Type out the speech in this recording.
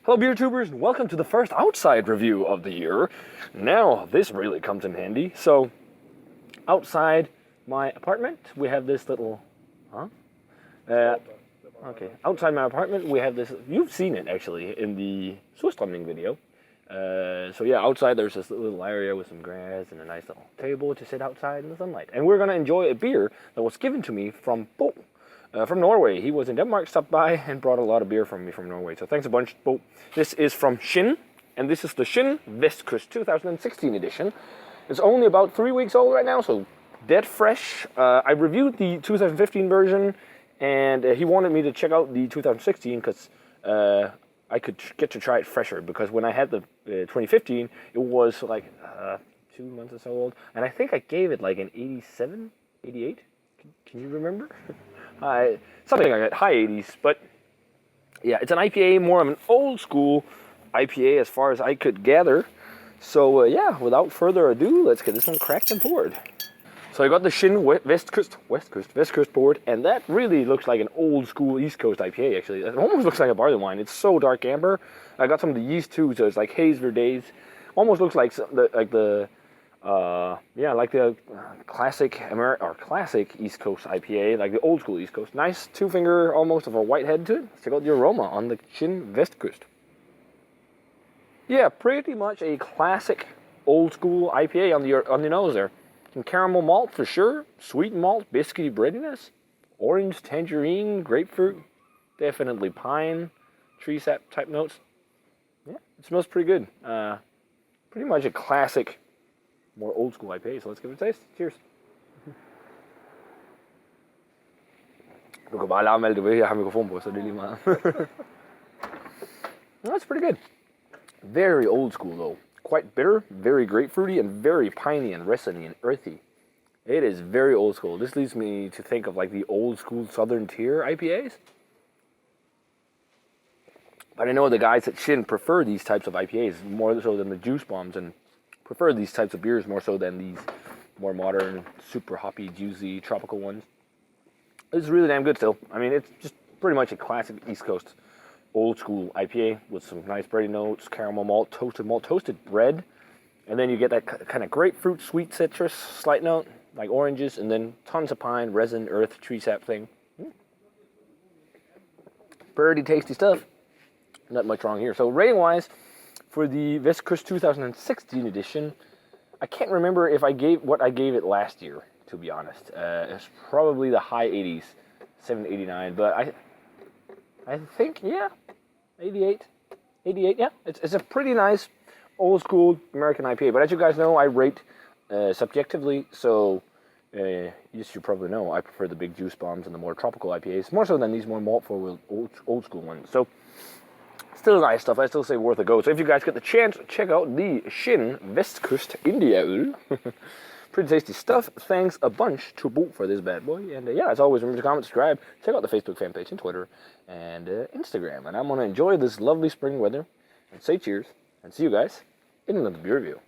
Hello beer tubers and welcome to the first outside review of the year. Now this really comes in handy. So outside my apartment we have this little, okay, outside my apartment we have this, you've seen it actually in the Surströmming video. So yeah, outside there's this little area with some grass and a nice little table to sit outside in the sunlight. And we're gonna enjoy a beer that was given to me from Bo. From Norway. He was in Denmark, stopped by, and brought a lot of beer from me from Norway. So thanks a bunch, Bo. This is from Kinn, and this is the Kinn Vestkyst 2016 edition. It's only about 3 weeks old right now, so dead fresh. I reviewed the 2015 version, and he wanted me to check out the 2016 because I could get to try it fresher. Because when I had the 2015, it was like 2 months or so old, and I think I gave it like an 87, 88. Can you remember? Something like that, high 80s, but yeah, it's an IPA, more of an old school IPA as far as I could gather. So yeah, without further ado, let's get this one cracked and poured. So I got the Kinn Vestkyst poured, and that really looks like an old school East Coast IPA actually. It almost looks like a barley wine. It's so dark amber. I got some of the yeast too, so it's like haze verdays. Almost looks like the classic East Coast IPA, like the old school East Coast. Nice 2-finger, almost of a white head to it. Let's check out the aroma on the Kinn Vestkyst. Yeah, pretty much a classic old school IPA on the nose there. Some caramel malt for sure, sweet malt, biscuity breadiness, orange, tangerine, grapefruit, definitely pine, tree sap type notes. Yeah, it smells pretty good. Pretty much a classic, more old school IPA, so let's give it a taste. Cheers. Du kan bare larme alt det ved, jeg har mikrofon på, så det er lige meget. That's pretty good. Very old school though. Quite bitter, very grapefruity, and very piney and resiny and earthy. It is very old school. This leads me to think of like the old school Southern Tier IPAs. But I know the guys at Kinn prefer these types of IPAs more so than the juice bombs, and prefer these types of beers more so than these more modern, super hoppy, juicy, tropical ones. It's really damn good still. I mean, it's just pretty much a classic East Coast, old school IPA with some nice bready notes, caramel malt, toasted bread. And then you get that kind of grapefruit, sweet citrus, slight note, like oranges, and then tons of pine, resin, earth, tree sap thing. Pretty tasty stuff. Not much wrong here. So rating-wise, for the Vestkyst 2016 edition, I can't remember if I gave it last year, to be honest. It's probably the high 80s, 789, but I think, yeah, 88, yeah. It's a pretty nice old school American IPA, but as you guys know, I rate subjectively, so you should probably know I prefer the big juice bombs and the more tropical IPAs, more so than these more malt forward old school ones. So still nice stuff. I still say worth a go. So if you guys get the chance, check out the Kinn Vestkyst India Öl. Pretty tasty stuff. Thanks a bunch to Bo for this bad boy. And yeah, as always, remember to comment, subscribe, check out the Facebook fan page and Twitter and Instagram. And I'm going to enjoy this lovely spring weather and say cheers and see you guys in another beer review.